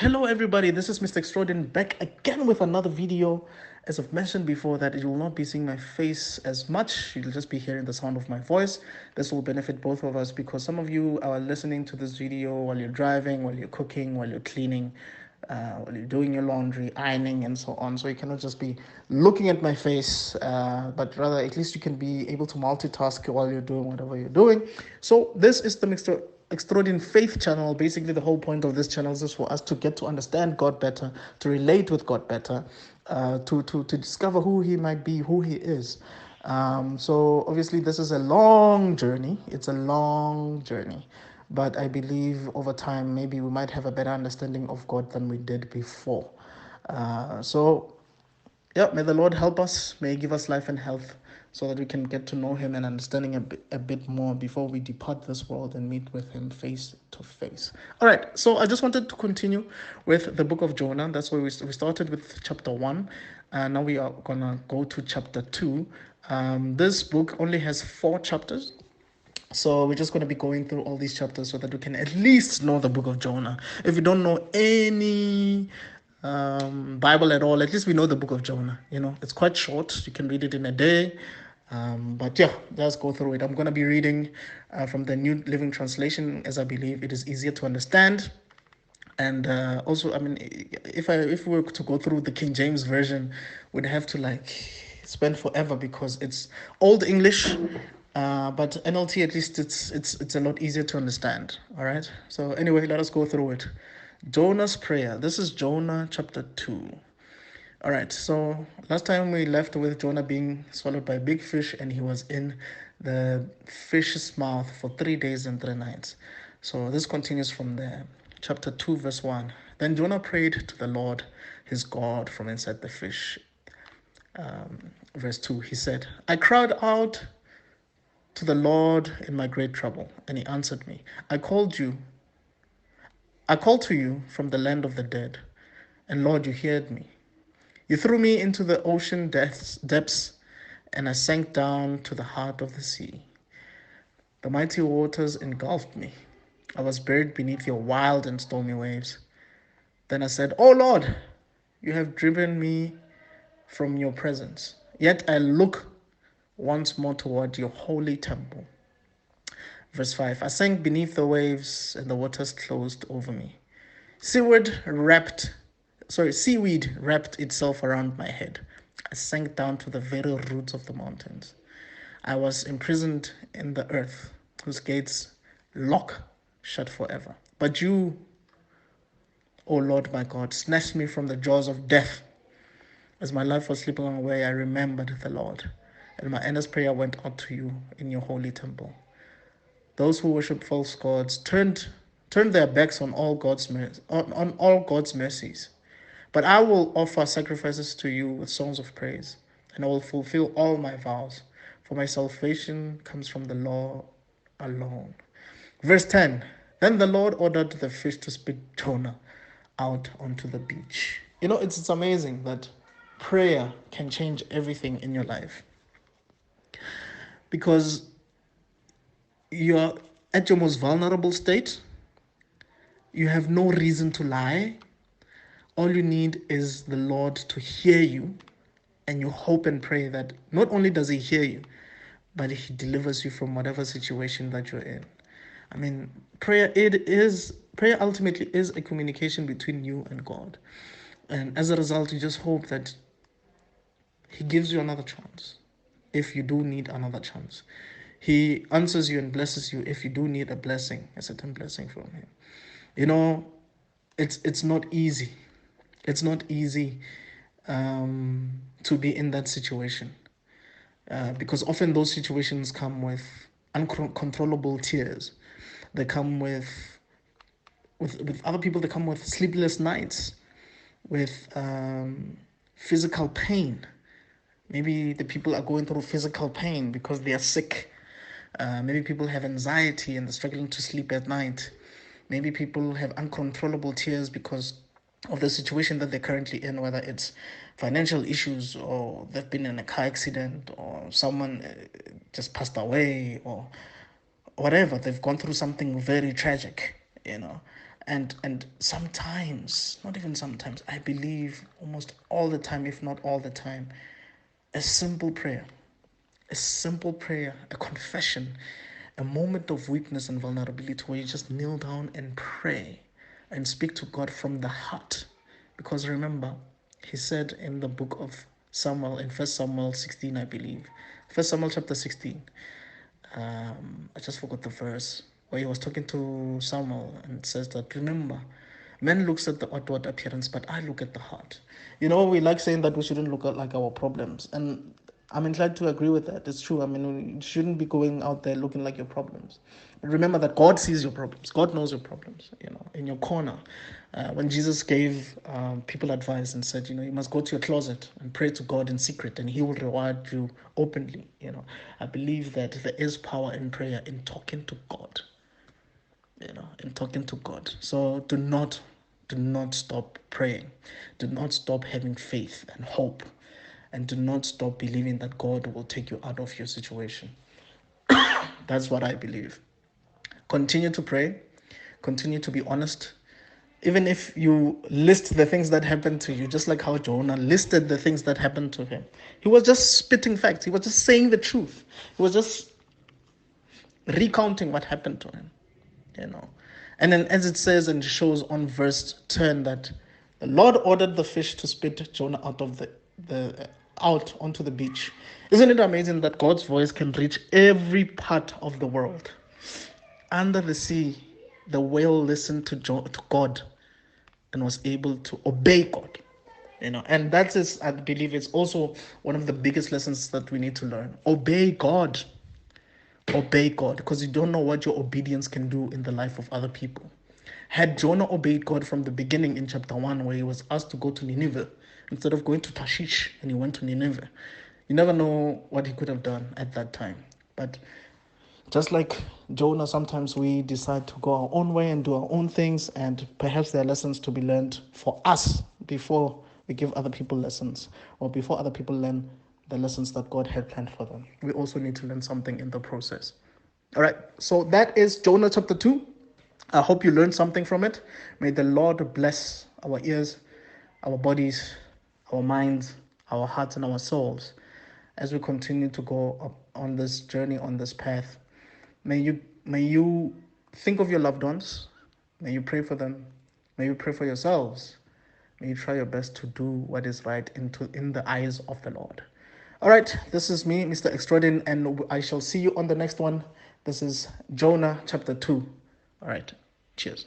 Hello everybody, this is Mr. Extraordinary back again with another video. As I've mentioned before, that you will not be seeing my face as much, you'll just be hearing the sound of my voice. This will benefit both of us because some of you are listening to this video while you're driving, while you're cooking, while you're cleaning, while you're doing your laundry, ironing and so on. So you cannot just be looking at my face, but rather at least you can be able to multitask while you're doing whatever you're doing. So this is the Mr. Extraordinary Faith channel. Basically, the whole point of this channel is for us to get to understand God better, to relate with God better, to discover who He might be, who He is. So obviously, this is a long journey. It's a long journey, but I believe over time maybe we might have a better understanding of God than we did before. Yeah, may the Lord help us. May He give us life and health so that we can get to know Him and understanding a bit more before we depart this world and meet with Him face to face. All right, so I just wanted to continue with the book of Jonah. That's where we started with chapter 1. Now we are going to go to chapter 2. This book only has 4 chapters. So we're just going to be going through all these chapters so that we can at least know the book of Jonah. If you don't know any Bible at all, at least we know the book of Jonah. It's quite short. You can read it in a day. But yeah, let's go through it. I'm going to be reading from the New Living Translation, as I believe it is easier to understand. And also, I mean, if we were to go through the King James version, we'd have to spend forever because it's Old English. But NLT, at least it's a lot easier to understand. All right. So anyway, let us go through it. Jonah's prayer. This is Jonah chapter 2. All right. So last time we left with Jonah being swallowed by a big fish, and he was in the fish's mouth for 3 days and 3 nights. So this continues from there. Chapter 2, verse 1. Then Jonah prayed to the Lord his God from inside the fish. Verse 2. He said, I cried out to the Lord in my great trouble, and He answered me. I called to you from the land of the dead, and Lord, you heard me. You threw me into the ocean depths, and I sank down to the heart of the sea. The mighty waters engulfed me. I was buried beneath your wild and stormy waves. Then I said, Oh Lord, you have driven me from your presence. Yet I look once more toward your holy temple. Verse 5. I sank beneath the waves, and the waters closed over me. Seaweed wrapped itself around my head. I sank down to the very roots of the mountains. I was imprisoned in the earth, whose gates lock shut forever. But you, O Lord my God, snatched me from the jaws of death. As my life was slipping away, I remembered the Lord, and my earnest prayer went out to you in your holy temple. Those who worship false gods turned their backs on all God's mercies. But I will offer sacrifices to you with songs of praise, and I will fulfill all my vows, for my salvation comes from the law alone. Verse 10. Then the Lord ordered the fish to spit Jonah out onto the beach. It's amazing that prayer can change everything in your life. Because you're at your most vulnerable state. You have no reason to lie. All you need is the Lord to hear you. And you hope and pray that not only does He hear you, but He delivers you from whatever situation that you're in. I mean, prayer ultimately is a communication between you and God. And as a result, you just hope that He gives you another chance if you do need another chance. He answers you and blesses you if you do need a certain blessing from Him. It's not easy. It's not easy to be in that situation because often those situations come with uncontrollable tears. They come with other people. They come with sleepless nights, with physical pain. Maybe the people are going through physical pain because they are sick. Maybe people have anxiety and they're struggling to sleep at night. Maybe people have uncontrollable tears because of the situation that they're currently in, whether it's financial issues or they've been in a car accident or someone just passed away or whatever. They've gone through something very tragic, And sometimes, not even sometimes, I believe almost all the time, if not all the time, a simple prayer, a confession, a moment of weakness and vulnerability where you just kneel down and pray and speak to God from the heart. Because remember, he said in the book of Samuel, in 1 Samuel 16, I believe, 1 Samuel chapter 16, I just forgot the verse, where he was talking to Samuel and says that, remember, man looks at the outward appearance, but I look at the heart. We like saying that we shouldn't look at like our problems. And I'm inclined to agree with that. It's true. I mean, you shouldn't be going out there looking like your problems. But remember that God sees your problems. God knows your problems, in your corner. When Jesus gave people advice and said, you must go to your closet and pray to God in secret and he will reward you openly. I believe that there is power in prayer, in talking to God, in talking to God. So do not stop praying. Do not stop having faith and hope. And do not stop believing that God will take you out of your situation. That's what I believe. Continue to pray. Continue to be honest. Even if you list the things that happened to you, just like how Jonah listed the things that happened to him. He was just spitting facts. He was just saying the truth. He was just recounting what happened to him. And then as it says and shows on verse 10 that the Lord ordered the fish to spit Jonah out of the out onto the beach. Isn't it amazing that God's voice can reach every part of the world? Under the sea, the whale listened to God and was able to obey God. And that is, I believe, it's also one of the biggest lessons that we need to learn. Obey God. Obey God, because you don't know what your obedience can do in the life of other people. Had Jonah obeyed God from the beginning in chapter 1, where he was asked to go to Nineveh, instead of going to Tarshish, and he went to Nineveh, you never know what he could have done at that time. But just like Jonah, sometimes we decide to go our own way and do our own things, and perhaps there are lessons to be learned for us before we give other people lessons, or before other people learn the lessons that God had planned for them. We also need to learn something in the process. All right, so that is Jonah chapter 2. I hope you learned something from it. May the Lord bless our ears, our bodies, our minds, our hearts, and our souls as we continue to go up on this journey, on this path. May you think of your loved ones. May you pray for them. May you pray for yourselves. May you try your best to do what is right in the eyes of the Lord. All right, this is me, Mr. Extraordin, and I shall see you on the next one. This is Jonah chapter 2. All right, cheers.